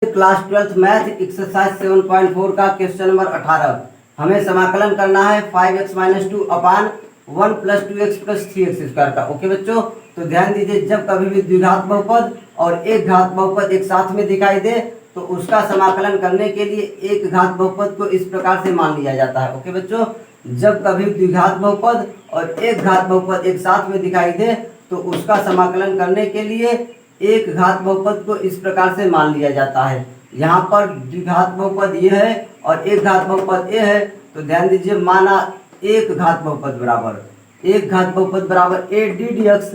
Class 12th math exercise 7.4 का question number 18। हमें समाकलन करना है 5x minus two upon 1 plus 2x plus 3x square का। ओके बच्चों, तो ध्यान दीजिए, जब कभी भी द्विघात बहुपद और एक घात बहुपद एक साथ में दिखाई दे तो उसका समाकलन करने के लिए एक घात बहुपद को इस प्रकार से मान लिया जाता है। ओके बच्चों, जब कभी द्विघात बहुपद और एक घात बहुपद एक साथ में दिखाई दे तो उसका समाकलन करने के लिए एक घात बहुपद को इस प्रकार से मान लिया जाता है। यहाँ पर द्विघात बहुपद ये है और एक घात बहुपद ये है, तो ध्यान दीजिए, माना एक घात बहुपद बराबर A D D x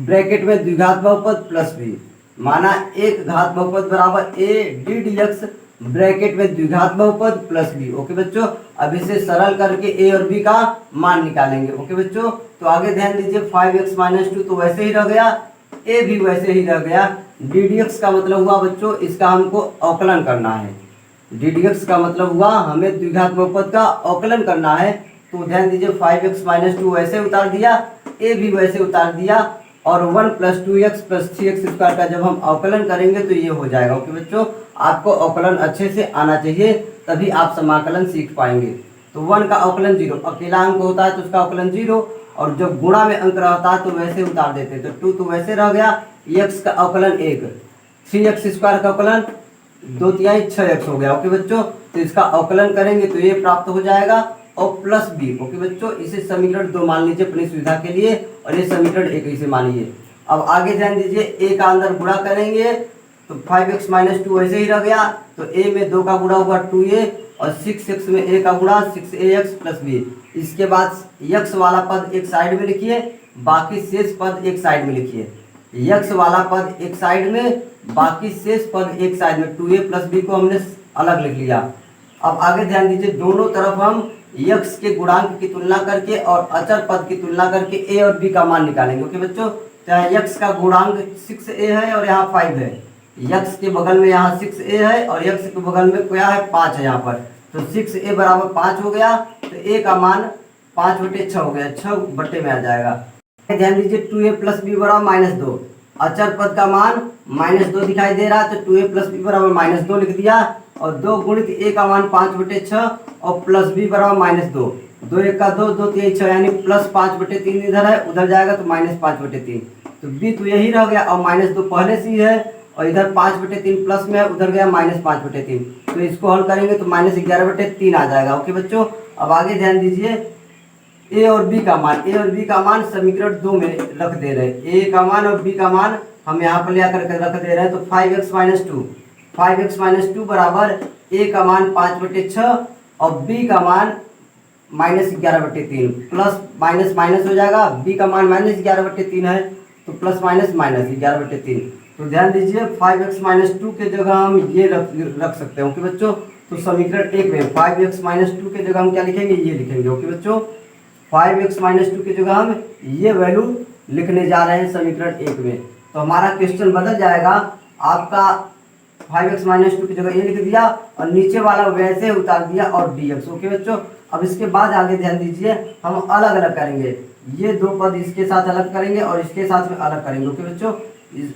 bracket में द्विघात बहुपद प्लस बी। माना एक घात बहुपद बराबर A D D x bracket में द्विघात बहुपद प्लस बी। ओके बच्चों, अब इसे सरल करके ए और बी का मान निकालेंगे। ओके बच्चों, तो आगे ध्यान दीजिए, 5x माइनस टू तो वैसे ही रह गया, ए भी वैसे ही रह गया। डी डी एक्स का मतलब हुआ बच्चों, इसका हमको अवकलन करना है। डी डी एक्स का मतलब हुआ हमें द्विघात बहुपद का अवकलन करना है। तो ध्यान दीजिए, 5x माइनस टू वैसे उतार दिया, ए भी वैसे उतार दिया, और 1 plus 2x plus 3x square का जब हम अवकलन करेंगे तो ये हो जाएगा। ओके बच्चों, आपको अवकलन अच्छे से आना चाहिए, तभी आप समाकलन सीख पाएंगे। तो 1 का अवकलन 0, अकेला अंक होता है तो उसका अवकलन 0, और जब गुणा में अंक रहता है तो वैसे उतार देते, तो 2 तो वैसे रह गया। x का अवकलन 1, 3x स्क्वायर का अवकलन 2 तिहाई 6x हो गया। ओके बच्चों, तो इसका अवकलन करेंगे तो ये प्राप्त हो जाएगा, और प्लस बी। ओके बच्चों, इसे समीकरण 2 मान लीजिए अपनी सुविधा के लिए, और ये समीकरण 1 इसे मानिए। अब आगे ध्यान दीजिए, ए का अंदर गुणा करेंगे तो 5x माइनस टू वैसे ही रह गया, तो ए में 2 का गुणा हुआ 2a, और 6x में a का गुणा 6ax प्लस b। इसके बाद x वाला पद एक साइड में लिखिए, बाकी शेष पद एक साइड में लिखिए। x वाला पद एक साइड में, बाकी शेष पद एक साइड में। 2a प्लस b को हमने अलग लिख लिया। अब आगे ध्यान दीजिए, दोनों तरफ हम x के गुणांक की तुलना करके और अचर पद की तुलना करके a और b का मान निकालेंगे। ओके बच्चों, यहाँ x का गुणांक 6a है और यहाँ 5 है। x के बगल में यहाँ 6a है और x के बगल में क्या है, 5 है यहाँ पर, तो 6a बराबर 5 हो गया, तो a का मान 5/6 हो गया, 6 बट्टे में आ जाएगा। ध्यान दीजिए, 2a प्लस बी बराबर -2, अचर पद का मान -2 दिखाई दे रहा है, तो 2a प्लस बी बराबर -2 लिख दिया, और 2 गुणित a का मान 5/6 और प्लस b बराबर -2, 2 1 का 2, 2 3 6, यानी प्लस 5/3 इधर है, उधर जाएगा तो -5/3, तो b तो यही रह गया, और -2 पहले से ही है, और इधर 5/3 प्लस में है, उधर गया -5/3, तो इसको हल करेंगे तो -11/3 आ जाएगा। ओके बच्चों, अब आगे ध्यान दीजिए, ए और बी का मान समीकरण 2 में रख दे रहे हैं। ए का मान और बी का मान हम यहाँ पर ले आकर के रख दे रहे हैं, तो 5x माइनस टू बराबर ए का मान 5/6 और बी का मान -11/3, प्लस माइनस माइनस हो जाएगा, बी का मान -11/3 है, तो प्लस माइनस -11/3। तो ध्यान दीजिए, 5x माइनस टू के जगह हम ये रख सकते हैं। ओके बच्चों, तो समीकरण 1 में 5x माइनस टू के जगह हम क्या लिखेंगे, ये लिखेंगे। ओके बच्चों, 5x माइनस टू की जगह हम ये वैल्यू लिखने जा रहे हैं समीकरण 1 में, तो हमारा क्वेश्चन बदल जाएगा। आपका 5x माइनस टू की जगह ये लिख दिया और नीचे वाला वैसे उतार दिया और dx। ओके बच्चों, अब इसके बाद आगे ध्यान दीजिए, हम अलग अलग करेंगे, ये 2 पद इसके साथ अलग करेंगे और इसके साथ में अलग करेंगे। ओके बच्चों,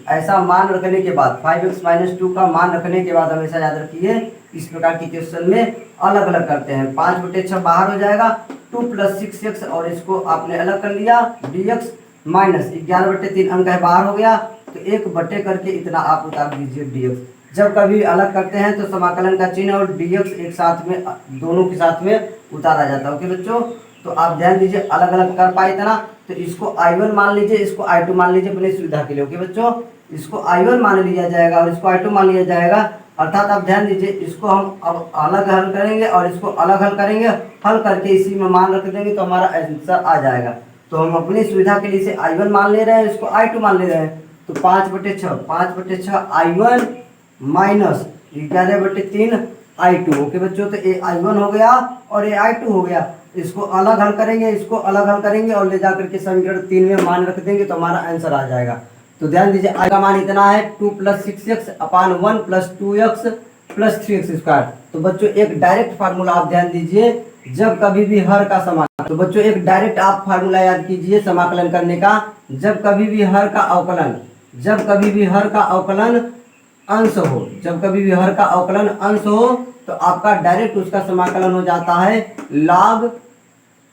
ऐसा मान रखने के बाद, 5x माइनस टू का मान रखने के बाद हमेशा याद रखिए, इस प्रकार की क्वेश्चन में अलग अलग करते हैं। 5/6 बाहर हो जाएगा, 2 प्लस 6x, और इसको आपने अलग कर लिया, dx माइनस 11/3 अंक है, बाहर हो गया, तो 1 बटे करके इतना आप उतार दीजिए dx। जब कभी अलग करते हैं तो समाकलन का चिन्ह और dx एक साथ में, दोनों के साथ में उतारा जाता है। ओके बच्चों, तो आप ध्यान दीजिए, अलग अलग कर पाए इतना, तो इसको I1 मान लीजिए, इसको I2 मान लीजिए अपनी सुविधा के लिए। ओके बच्चों, इसको I1 मान लिया जाएगा और इसको I2 मान लिया जाएगा, अर्थात आप ध्यान दीजिए, इसको हम अब अलग हल करेंगे और इसको अलग हल करेंगे, हल करके इसी में मान रख देंगे तो हमारा आंसर आ जाएगा। तो हम अपनी सुविधा के लिए इसे I1 मान ले रहे हैं, इसको I2 मान ले रहे हैं, तो 5/6 I1 माइनस 11/3 I2। ओके बच्चों, तो ये I1 हो गया और ये I2 हो गया, इसको अलग हल करेंगे, इसको अलग हल करेंगे और ले जाकर के समीकरण 3 में मान रख देंगे तो हमारा आंसर आ जाएगा। तो ध्यान दीजिए, I का मान इतना है, 2 प्लस 6x अपान 1 plus 2x plus 3x square. तो बच्चों एक डायरेक्ट फार्मूला आप ध्यान दीजिए, जब कभी भी हर का समाकलन, तो बच्चों एक डायरेक्ट आप फार्मूला याद कीजिए समाकलन करने का, जब कभी भी हर का अवकलन अंश हो, जब कभी भी हर का अवकलन अंश हो तो आपका डायरेक्ट उसका समाकलन हो जाता है लॉग,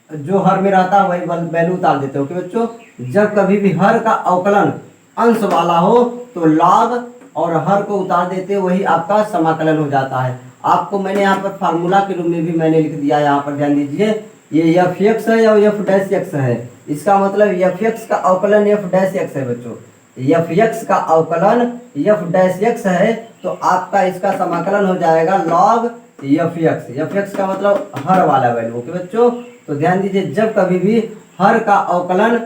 जो हर में रहता है वही वैल्यू उतार देते हो कि बच्चों। जब कभी भी हर का अवकलन अंश वाला हो तो लॉग और हर को उतार देते हो, वही आपका समाकलन हो जाता है। आपको मैंने यहाँ पर फार्मूला के रूप में भी मैंने लिख दिया, यहाँ पर ध्यान दीजिए, ये एफ एक्स है और एफ डैश एक्स है। इसका मतलब एफ एक्स का अवकलन एफ डैश एक्स है बच्चों। एफ एक्स का अवकलन एफ डैश एक्स है तो आपका इसका समाकलन हो जाएगा log F x. F x का मतलब हर वाला वैल्यू। ओके बच्चों, तो ध्यान दीजिए, जब कभी भी हर का अवकलन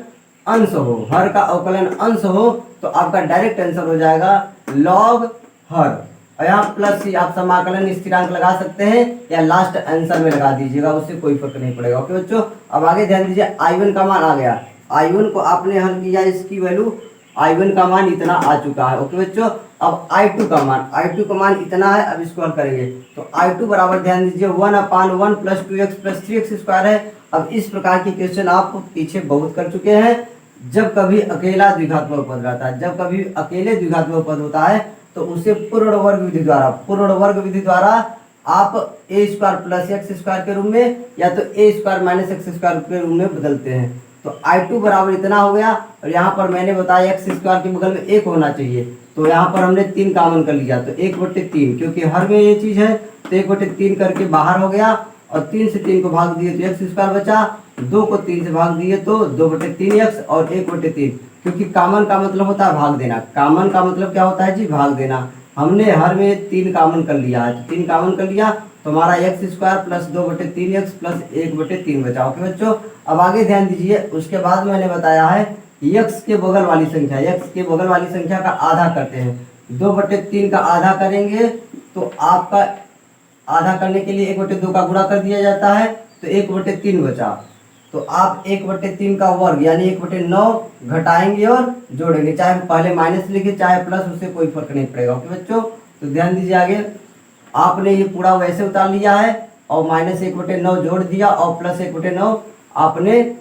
अंश हो, हर का अवकलन अंश हो तो आपका डायरेक्ट आंसर हो जाएगा लॉग हर। और यहाँ प्लस ही आप समाकलन स्थिरांक लगा सकते हैं या लास्ट आंसर में लगा दीजिएगा, उससे कोई फर्क नहीं पड़ेगा। ओके बच्चों, अब आगे ध्यान दीजिए, I1 का मान आ गया। I1 को आपने हल किया, इसकी वैल्यू I1 का मान इतना आ चुका है। ओके बच्चों, अब I2 का मान इतना है। अब इसको हल करेंगे तो I2 बराबर ध्यान दीजिए 1/1 + 2x + 3x स्क्वायर है। अब इस प्रकार के क्वेश्चन आप पीछे बहुत कर चुके हैं। जब कभी अकेला द्विघात बहुपद रहता है, जब कभी अकेले द्विघात बहुपद होता है तो उसे पूर्ण वर्ग विधि द्वारा आप a² + x² के रूप में या तो a² - x² के रूप में बदलते हैं। तो I2 बराबर इतना हो गया और यहाँ पर मैंने बताया x² के बगल में 1 होना चाहिए, तो यहाँ पर हमने 3 कॉमन कर लिया तो 1/3, क्योंकि हर में ये चीज है तो 1/3 करके बाहर हो गया और 3 से 3 को भाग दिए तो x² बचा, 2 को 3 से भाग दिए तो 2/3x और 1/3, क्योंकि कॉमन का मतलब होता है भाग देना। कॉमन का मतलब क्या होता है जी? भाग देना। हमने हर में 3 कॉमन कर लिया है, 3 कॉमन कर लिया तो हमारा x² + 2/3x + 1/3 बचा। ओके बच्चों, अब आगे ध्यान दीजिए, उसके बाद मैंने बताया है x के बगल वाली संख्या का आधा करते हैं। 2/3 का आधा करेंगे तो आपका आधा करने के लिए 1/2 का गुणा कर दिया जाता है तो 1/3 बचा। तो आप 1/3 का वर्ग यानी 1/9 घटाएंगे और जोड़ेंगे, चाहे पहले माइनस लिखे चाहे प्लस, उससे कोई फर्क नहीं पड़ेगा। ओके बच्चों, तो ध्यान दीजिए, आगे आपने ये पूरा वैसे उतार लिया है और -1/9 जोड़ दिया और +1/9 आपने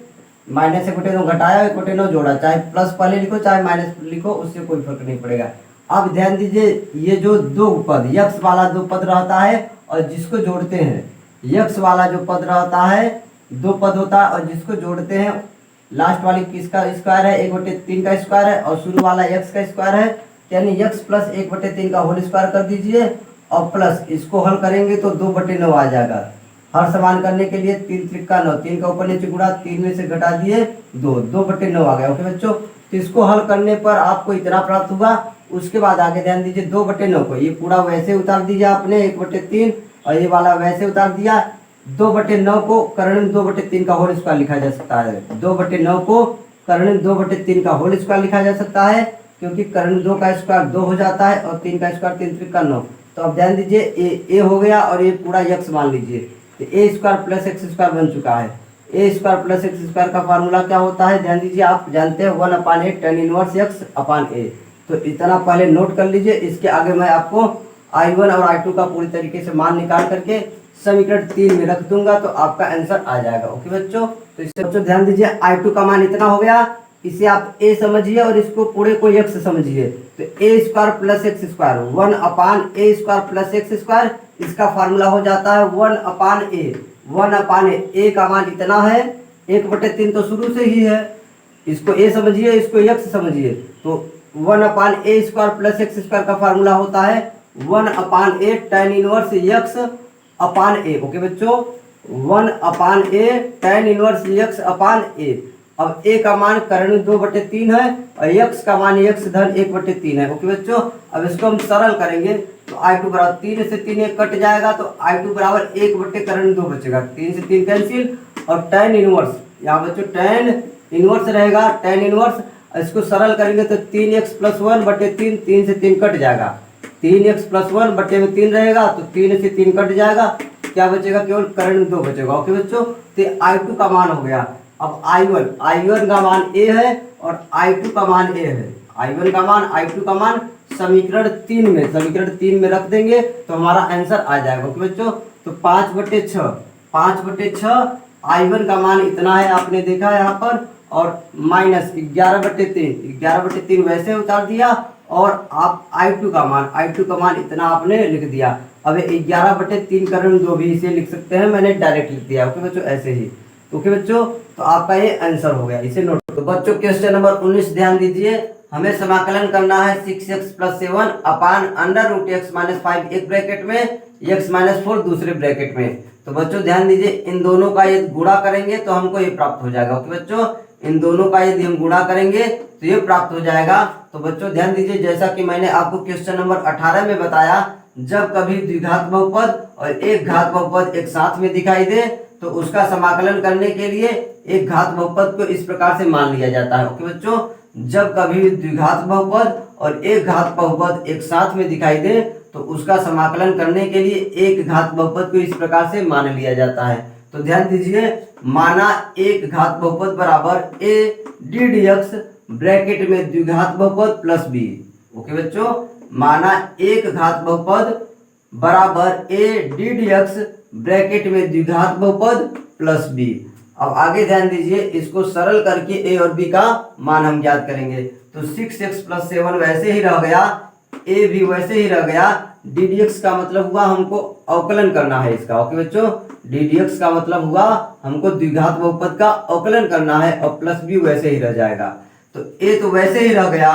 -1/9 घटाया, 1/9 जोड़ा, चाहे प्लस पहले लिखो चाहे माइनस लिखो, उससे कोई फर्क नहीं पड़ेगा। अब ध्यान दीजिए, ये जो दो पद यक्स वाला दो पद रहता है और जिसको जोड़ते हैं, यक्स वाला जो पद रहता है दो पद होता है और जिसको जोड़ते हैं लास्ट वाली किसका स्क्वायर है? 1/3 का स्क्वायर है और शुरू वाला x का स्क्वायर है, यानी x + 1/3 का होल स्क्वायर कर दीजिए और प्लस इसको हल करेंगे तो 2/9 आ जाएगा। हर समान करने के लिए 3 × 3 = 9, 3 का ऊपर नीचे गुणा, 3 में से घटा दिए 2/9 आ गया। ओके बच्चों, तो इसको हल करने पर आपको इतना प्राप्त हुआ। उसके बाद आगे ध्यान दीजिए, 2/9 को ये पूरा वैसे उतार दीजिए आपने 1/3 और ये वाला वैसे उतार दिया। 2/9 को कर्ण 2/3 का होल स्क्वायर लिखा जा सकता है। 2/9 को कर्ण 2/3 का होल स्क्वायर लिखा जा सकता है, क्योंकि कर्ण 2 का स्क्वायर 2 हो जाता है और 3 का स्क्वायर 3 × 3 = 9। तो अब ध्यान दीजिए, ए हो गया और ये पूरा यक्स मान लीजिए, तो a² + x² बन चुका है। a² + x² का फार्मूला क्या होता है? ध्यान दीजिए, आप जानते हैं 1/a tan 1x/a। तो इतना पहले नोट कर लीजिए, इसके आगे मैं आपको I1 और I2 का पूरी तरीके से मान निकाल करके समीकरण 3 में रख दूंगा तो आपका आंसर आ जाएगा। ओके बच्चों, तो इससे बच्चों ध्यान दीजिए, I2 का मान इतना हो गया, इसे आप a समझिए और इसको पूरे को x समझिए। तो a² + x², 1/a² + x², इसका फार्मूला हो जाता है 1/a। 1/a, a का मान इतना है, 1/3 तो शुरू से ही है, इसको a समझिए, इसको x समझिए। तो 1/a² + x² का फार्मूला होता है 1/a tan 1x/a। ओके बच्चों, 1/a tan 1x/a। अब a का मान कर्ण 2/3 है और x का मान x धन 1/3 है। ओके बच्चों, अब इसको हम सरल करेंगे तो I2 बराबर 3 से 3 1 कट जाएगा तो I2 बराबर 1/2 बचेगा, 3 से 3 कैंसिल और tan 1 यहाँ बच्चों tan 1 रहेगा। tan 1 इसको सरल करेंगे तो 3x + 1/3, 3 से 3 कट जाएगा, 3x + 1/3 रहेगा तो 3 से 3 कट जाएगा, क्या बचेगा? केवल कर्ण 2 बचेगा। ओके बच्चों, तो I2 का मान हो गया। अब I1 का मान a है और I2 का मान a है। I1 का मान I2 का मान समीकरण 3 में रख देंगे तो हमारा आंसर आ जाएगा। ओके बच्चों, तो 5/6 I1 का मान इतना है, आपने देखा यहाँ पर, और -11/3 वैसे उतार दिया और आप I2 का मान इतना आपने लिख दिया। अब 11/3 का ऋण 2 भी इसे लिख सकते हैं, मैंने डायरेक्ट लिख दिया। ओके बच्चों, ऐसे ही। ओके बच्चों, तो आपका ये आंसर हो गया, इसे नोट। तो बच्चों क्वेश्चन नंबर 19 ध्यान दीजिए। हमें समाकलन करना है 6x + 7 अपान √x - 5 एक ब्रैकेट में, x - 4 दूसरे ब्रैकेट में। तो बच्चों ध्यान दीजिए, इन दोनों का यदि गुणा करेंगे तो हमको ये प्राप्त हो जाएगा। ओके बच्चों, इन दोनों का यदि हम गुणा करेंगे तो ये प्राप्त हो जाएगा। तो बच्चों ध्यान दीजिए, जैसा कि मैंने आपको क्वेश्चन नंबर 18 में बताया, जब कभी द्विघात बहुपद और एक घात बहुपद एक साथ में दिखाई दे तो उसका समाकलन करने के लिए एक घात बहुपद को इस प्रकार से मान लिया जाता है। ओके बच्चों, जब कभी द्विघात बहुपद और एक घात बहुपद एक साथ में दिखाई दे तो उसका समाकलन करने के लिए एक घात बहुपद को इस प्रकार से मान लिया जाता है। तो ध्यान दीजिए, माना एक घात बहुपद बराबर a ddx ब्रैकेट में द्विघात बहुपद प्लस b। ओके बच्चों, माना एक घात बहुपद बराबर a ddx ब्रैकेट में द्विघात बहुपद प्लस b। अब आगे ध्यान दीजिए, इसको सरल करके a और b का मान हम ज्ञात करेंगे। तो 6x + 7 वैसे ही रह गया, a भी वैसे ही रह गया। ddx का मतलब हुआ हमको अवकलन करना है इसका। ओके बच्चों, ddx का मतलब हुआ हमको द्विघात बहुपद का अवकलन करना है और प्लस b वैसे ही रह जाएगा। तो a तो वैसे ही रह गया,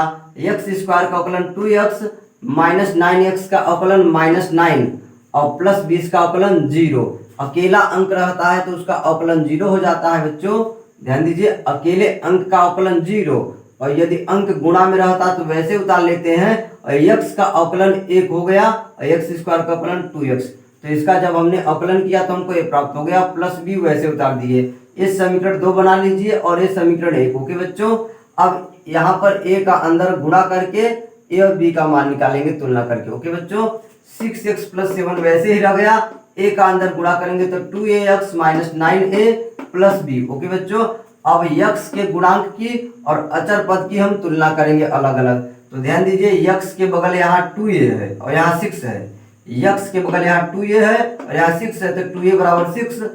x² का अवकलन 2x - 9x का अवकलन -9 और प्लस 20 का अवकलन 0। अकेला अंक रहता है तो उसका अवकलन 0 हो जाता है। बच्चों ध्यान दीजिए, अकेले अंक का अवकलन 0, और यदि अंक गुणा में रहता तो वैसे उतार लेते हैं, और x का अवकलन 1 हो गया और x² का अवकलन 2x। तो इसका जब हमने अवकलन किया तो हमको ये प्राप्त हो गया, प्लस b वैसे उतार दिए। इस समीकरण 2 बना लीजिए और ये समीकरण 1। ओके बच्चों, अब यहाँ पर a का अंदर गुणा करके a और b का मान निकालेंगे तुलना करके। ओके बच्चों, 6x + 7 वैसे ही रह गया, a का अंदर गुणा करेंगे तो 2ax - 9a plus b। Okay बच्चों, अब x के गुणांक की और अचर पद की हम तुलना करेंगे अलग अलग। तो ध्यान दीजिए, x के बगल यहाँ 2a है और यहाँ 6 है, x के बगल यहाँ 2a है और यहाँ 6 है, तो 2a = 6,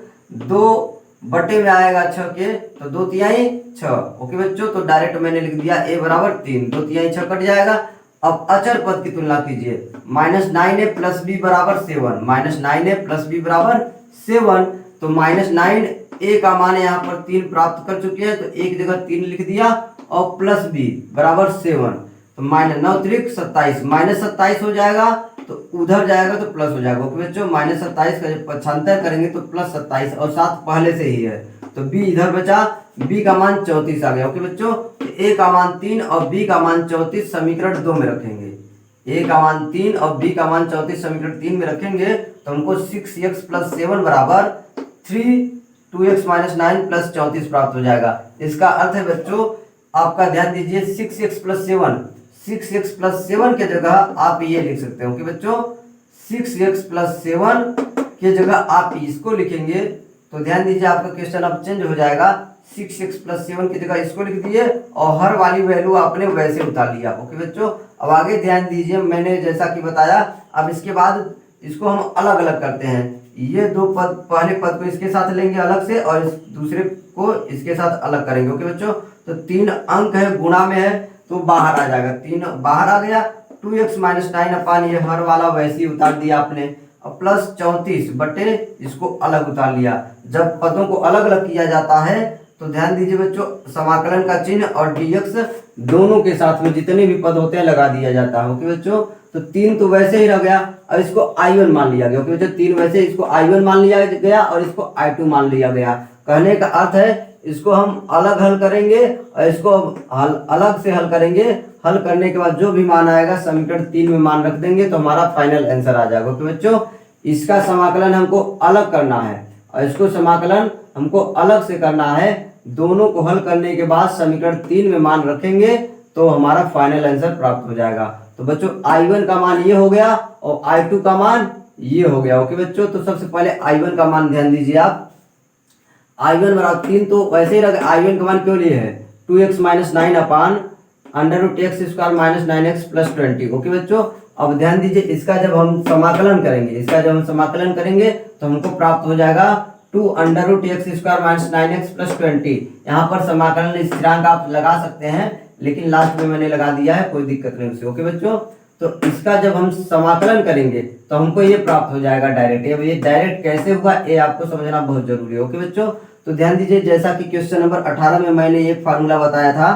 2 बटे में आएगा 6 के, तो 2 तिहाई 6। ओके बच्चों, तो डायरेक्ट मैंने लिख दिया a = 3, 2 तिहाई 6 कट जाएगा। अब अचर पद की तुलना कीजिए, -9a + b = 7, -9a + b = 7। तो -9 a का मान यहाँ पर 3 प्राप्त कर चुके हैं, तो एक जगह 3 लिख दिया और प्लस b = 7। तो -9 × 3 = 27, -27 हो जाएगा, तो उधर जाएगा तो प्लस हो जाएगा। ओके बच्चों, -27 का जब पक्षांतर करेंगे तो +27 और 7 पहले से ही है, तो b इधर बचा, b का मान 34 आ गया। ओके बच्चों, a का मान 3 और b का मान 34 समीकरण 2 में रखेंगे। a का मान 3 और b का मान 34 समीकरण 3 में रखेंगे तो हमको 6x + 7 = 3 2x - 9 + 34 प्राप्त हो जाएगा। इसका अर्थ है बच्चों, आपका ध्यान दीजिए, 6x + 7 के जगह आप ये लिख सकते हैं। ओके बच्चों, 6x + 7 के जगह आप इसको लिखेंगे तो ध्यान दीजिए, आपका क्वेश्चन अब चेंज हो जाएगा। 6x + 7 की जगह इसको लिख दिए और हर वाली वैल्यू आपने वैसे उतार लिया। ओके बच्चों, अब आगे ध्यान दीजिए, मैंने जैसा कि बताया, अब इसके बाद इसको हम अलग अलग करते हैं। ये दो पद, पहले पद को इसके साथ लेंगे अलग से और इस दूसरे को इसके साथ अलग करेंगे। ओके बच्चों, तो 3 अंक है, गुणा में है तो बाहर आ जाएगा, 3 बाहर आ गया। 2x - 9 अपान ये हर वाला वैसे ही उतार दिया आपने, और प्लस 34 बटे इसको अलग उतार लिया। जब पदों को अलग अलग किया जाता है तो ध्यान दीजिए बच्चों, समाकलन का चिन्ह और dx दोनों के साथ में जितने भी पद होते हैं लगा दिया जाता है। ओके बच्चों, तो 3 तो वैसे ही रह गया और इसको I1 मान लिया गया। ओके बच्चों, 3 वैसे इसको I1 मान लिया गया और इसको I2 मान लिया गया। कहने का अर्थ है, इसको हम अलग हल करेंगे और इसको अलग से हल करेंगे। हल करने के बाद जो भी मान आएगा समीकरण 3 में मान रख देंगे तो हमारा फाइनल आंसर आ जाएगा। ओके बच्चों, इसका समाकलन हमको अलग करना है और इसको समाकलन हमको अलग से करना है। दोनों को हल करने के बाद समीकरण 3 में मान रखेंगे तो हमारा फाइनल आंसर प्राप्त हो जाएगा। तो बच्चों, I1 का मान ये हो गया और I2 का मान ये हो गया। ओके बच्चों, तो सबसे पहले I1 का मान ध्यान दीजिए आप। I1 = 3 तो वैसे ही रखा। I1 का मान क्यों लिए है? 2x - 9 अपान √x² - 9x + 20। ओके बच्चों, अब ध्यान दीजिए, इसका जब हम समाकलन करेंगे तो हमको प्राप्त हो जाएगा 2 √x² - 9x + 20। यहाँ पर समाकलन स्थिरांक आप लगा सकते हैं, लेकिन लास्ट में मैंने लगा दिया है, कोई दिक्कत नहीं उसे। ओके बच्चों, तो इसका जब हम समाकलन करेंगे तो हमको ये प्राप्त हो जाएगा डायरेक्ट। अब ये डायरेक्ट कैसे होगा ये आपको समझना बहुत जरूरी है। ओके बच्चों, तो ध्यान दीजिए, जैसा कि क्वेश्चन नंबर 18 में मैंने एक फार्मूला बताया था,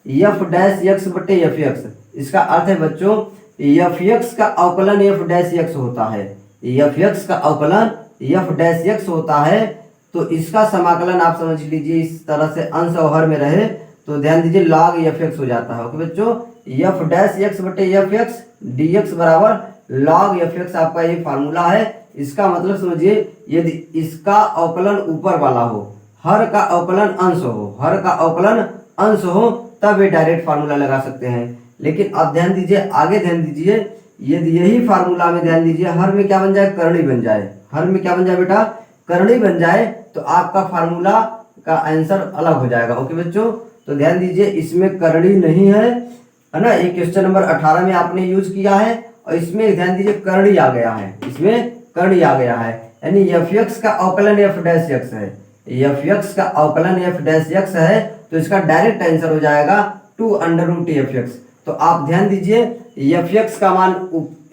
एफ डैश एक्स बटे एफ एक्स। इसका अर्थ है बच्चों, एफ एक्स का अवकलन एफ डैश एक्स होता है, एफ एक्स का अवकलन एफ डैश एक्स होता है। तो इसका समाकलन आप समझ लीजिए इस तरह से अंश और हर में रहे तो ध्यान दीजिए log एफ एक्स हो जाता है। ओके बच्चों, एफ डैश एक्स बटे एफ एक्स डी एक्स बराबर log एफ एक्स आपका ये फार्मूला है। इसका मतलब समझिए, यदि इसका अवकलन ऊपर वाला हो, हर का अवकलन अंश हो, हर का अवकलन अंश हो, तब ये डायरेक्ट फार्मूला लगा सकते हैं। लेकिन अब ध्यान दीजिए, आगे ध्यान दीजिए, यदि यही फार्मूला में ध्यान दीजिए हर में क्या बन जाए, करणी बन जाए, हर में क्या बन जाए बेटा, करणी बन जाए, तो आपका फार्मूला का आंसर अलग हो जाएगा। ओके बच्चों, तो ध्यान दीजिए इसमें करणी नहीं है ना, ये क्वेश्चन नंबर 18 में आपने यूज किया है, और इसमें ध्यान दीजिए करणी आ गया है, इसमें करणी आ गया है, यानी एफ एक्स का अवकलन एफ डैश एक्स है, एफ एक्स का अवकलन एफ डैश एक्स है, तो इसका डायरेक्ट आंसर हो जाएगा 2 अंडर रूट एफ एक्स। तो आप ध्यान दीजिए, एफ एक्स का मान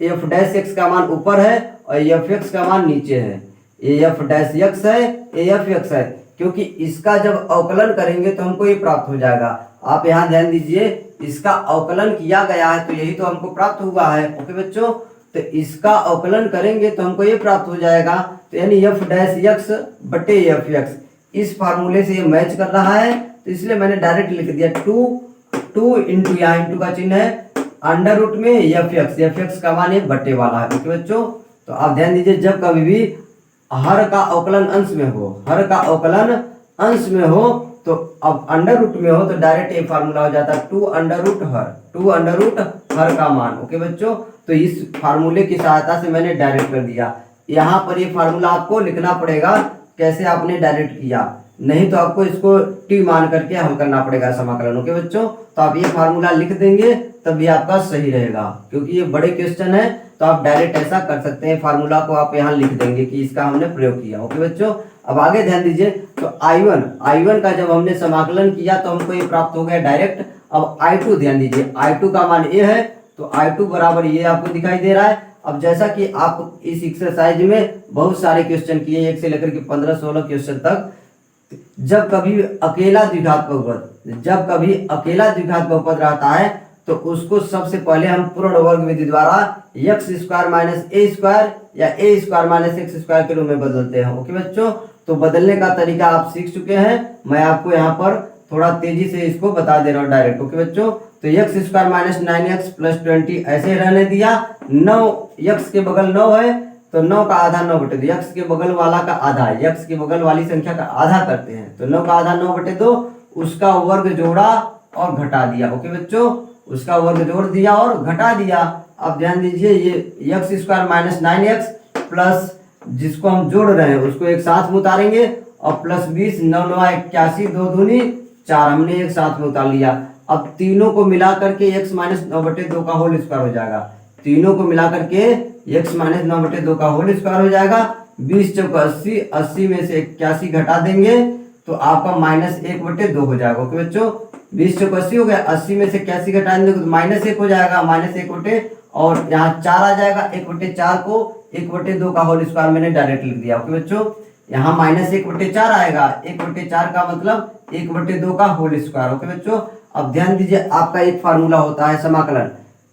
एफ डैश एक्स का मान ऊपर है और एफ एक्स का मान नीचे है, एफ डैश एक्स है, एफ एक्स है, क्योंकि इसका जब अवकलन करेंगे तो हमको ये प्राप्त हो जाएगा। आप यहाँ ध्यान दीजिए, इसका अवकलन किया गया है तो यही तो हमको प्राप्त हुआ है। ओके बच्चों, तो इसका अवकलन करेंगे तो हमको ये प्राप्त हो जाएगा, तो यानी एफ डैश एक्स बटे एफ एक्स इस फार्मूले से ये मैच कर रहा है, तो इसलिए मैंने डायरेक्ट लिख दिया 2 इंटू, यहाँ इंटू का चिन्ह है, अंडर रूट में एफ एक्स का मान ये बटे वाला है। ओके बच्चों, तो आप ध्यान दीजिए, जब कभी भी हर का अवकलन अंश में हो, हर का अवकलन अंश में हो, तो अब अंडर रूट में हो तो डायरेक्ट ये फार्मूला हो जाता है 2 अंडर रूट हर, 2 अंडर रूट हर का मान। ओके बच्चों, तो इस फार्मूले की सहायता से मैंने डायरेक्ट कर दिया। यहाँ पर ये फार्मूला आपको लिखना पड़ेगा, कैसे आपने डायरेक्ट किया, नहीं तो आपको इसको टी मान करके हल करना पड़ेगा समाकलन। ओके बच्चों, तो आप ये फार्मूला लिख देंगे तब ये आपका सही रहेगा, क्योंकि ये बड़े क्वेश्चन है तो आप डायरेक्ट ऐसा कर सकते हैं, फार्मूला को आप यहाँ लिख देंगे कि इसका हमने प्रयोग किया। ओके बच्चों, अब आगे ध्यान दीजिए, तो I1 का जब हमने समाकलन किया तो हमको ये प्राप्त हो गया डायरेक्ट। अब I2 ध्यान दीजिए, I2 का मान ये है, तो I2 बराबर ये आपको दिखाई दे रहा है। अब जैसा कि आप इस एक्सरसाइज में बहुत सारे क्वेश्चन किए, 1 से लेकर के 15-16 क्वेश्चन तक, जब कभी अकेला द्विघात बहुपद रहता है तो उसको सबसे पहले हम पूर्ण वर्ग विधि द्वारा x square minus a square या ए स्क्वायर माइनस एक्स स्क्वायर के रूप में बदलते हैं। ओके बच्चों, तो बदलने का तरीका आप सीख चुके हैं, मैं आपको यहाँ पर थोड़ा तेजी से इसको बता दे रहा हूँ डायरेक्ट। ओके बच्चों, तो x square minus 9x plus 20 ऐसे रहने दिया, 9 एक्स के बगल 9 है तो 9 का आधा 9 बटे 2, एक्स के बगल वाला का आधा, एक्स की बगल वाली संख्या का आधा करते हैं, तो 9 का आधा 9 बटे 2, उसका वर्ग जोड़ा और घटा दिया। ओके बच्चों, उसका वर्ग जोड़ दिया और घटा दिया। अब ध्यान दीजिए, ये x square minus 9x plus जिसको हम जोड़ रहे हैं उसको एक साथ में उतारेंगे और प्लस 20, 9 9 81, 2 दूनी 4 हमने एक साथ में उतार लिया। अब तीनों को मिला करके x माइनस 9 बटे 2 का होल स्क्वायर हो जाएगा, तीनों को मिला करके x माइनस 9 बटे 2 का होल स्क्वायर हो जाएगा। 20 चौक 80, 80 में से 81 घटा देंगे तो आपका माइनस 1 बटे 2 हो जाएगा। ओके बच्चों, 20 चौक 80 हो गया, 80 में से 81 घटा देंगे तो माइनस 1 हो जाएगा, माइनस 1 बटे, और यहाँ 4 आ जाएगा, 1 बटे 4 को 1 बटे 2 का होल स्क्वायर मैंने डायरेक्ट लिख दिया। ओके बच्चों, यहाँ माइनस 1 बटे 4 आएगा, 1 बटे 4 का मतलब 1 बटे 2 का होल स्क्वायर। ओके बच्चों, अब ध्यान दीजिए, आपका एक फार्मूला होता है समाकलन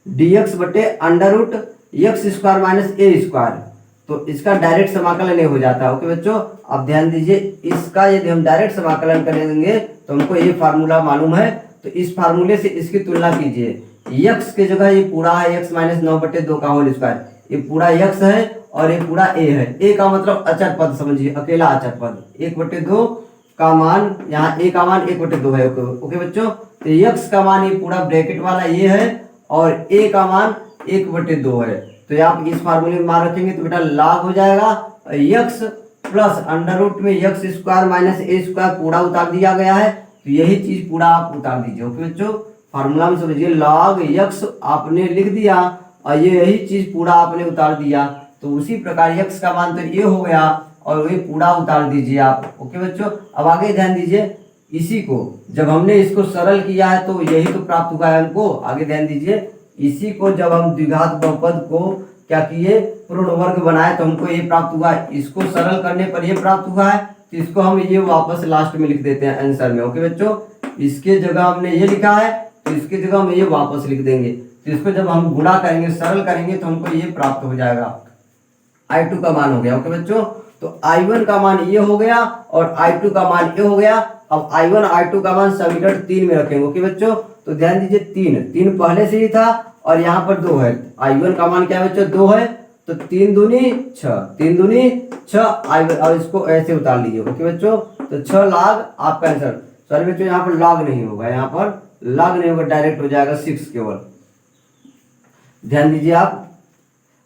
dx बटे under root x square minus a square, तो इसका डायरेक्ट समाकलन ये हो जाता है। ओके बच्चों, अब ध्यान दीजिए, इसका यदि हम डायरेक्ट समाकलन करेंगे तो हमको ये फार्मूला मालूम है, तो इस फार्मूले से इसकी तुलना कीजिए, x के जगह ये पूरा है x माइनस 9 बटे 2 का होल स्क्वायर, ये पूरा x है और ये पूरा a है। a का मतलब अचर पद समझिए, अकेला अचर पद, 1 बटे 2 का मान, यहाँ a का मान 1 बटे 2 है। ओके बच्चों, तो x का मान ये पूरा ब्रैकेट वाला ये है और a का मान 1 बटे 2 है, तो आप इस फार्मूले में मान रखेंगे तो बेटा log हो जाएगा x प्लस अंडर रूट में x square minus a square पूरा उतार दिया गया है, तो यही चीज पूरा आप उतार दीजिए। ओके बच्चों, फार्मूला में समझिए log x आपने लिख दिया और ये यही चीज पूरा आपने उतार दिया, तो उसी प्रकार x का मान तो ये हो गया और ये पूरा उतार दीजिए आप। ओके बच्चों, अब आगे ध्यान दीजिए, इसी को जब हमने इसको सरल किया है तो यही तो प्राप्त हुआ है हमको। आगे ध्यान दीजिए, इसी को जब हम द्विघात बहुपद को क्या किए, पूर्ण वर्ग बनाए तो हमको ये प्राप्त हुआ है। इसको सरल करने पर ये प्राप्त हुआ है, तो इसको हम ये वापस लास्ट में लिख देते हैं आंसर में। ओके बच्चों, इसके जगह हमने ये लिखा है तो इसकी जगह हम ये वापस लिख देंगे। तो इसको जब हम गुणा करेंगे, सरल करेंगे तो हमको ये प्राप्त हो जाएगा। I2 का मान हो गया। ओके बच्चों, तो I1 का मान ये हो गया और I2 का मान ये हो गया। अब I1 I2 का मान समीकरण 3 में रखेंगे। ओके बच्चों, तो ध्यान दीजिए, 3 पहले से ही था और यहाँ पर 2 है। I1 का मान क्या है बच्चों, 2 है, तो 3 दूनी 6, 3 दूनी 6 I1, और इसको ऐसे उतार लीजिए। ओके बच्चों, तो 6 log आपका आंसर। सॉरी बच्चों, यहाँ पर log नहीं होगा, यहाँ पर log नहीं होगा, डायरेक्ट हो जाएगा 6 केवल। ध्यान दीजिए आप,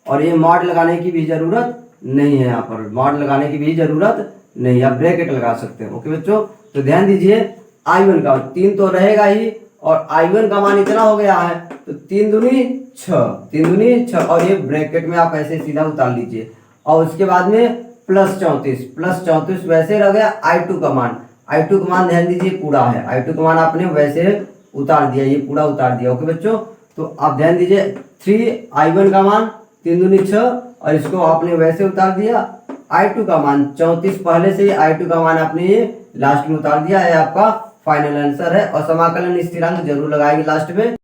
और ये मॉड लगाने की भी जरूरत नहीं है, यहाँ पर मॉड लगाने की भी जरूरत नहीं, आप ब्रैकेट लगा सकते हैं। ओके बच्चों, तो ध्यान दीजिए, I1 का 3 तो रहेगा ही, और I1 का मान इतना हो गया है, तो 3 दूनी 6, 3 दूनी 6, और ये ब्रैकेट में आप ऐसे सीधा उतार लीजिए। और उसके बाद में प्लस 34 वैसे रह गया। I2 का मान, I2 का मान ध्यान दीजिए पूरा है, I2 का मान आपने वैसे उतार दिया, ये पूरा उतार दिया। ओके बच्चों, तो आप ध्यान दीजिए, 3I1 का मान 3 दूनी 6, और इसको आपने वैसे उतार दिया। I2 का मान 34 पहले से ही I2 का मान आपने ये लास्ट में उतार दिया है, आपका फाइनल आंसर है। और समाकलन स्थिरांक जरूर लगाएंगे लास्ट में।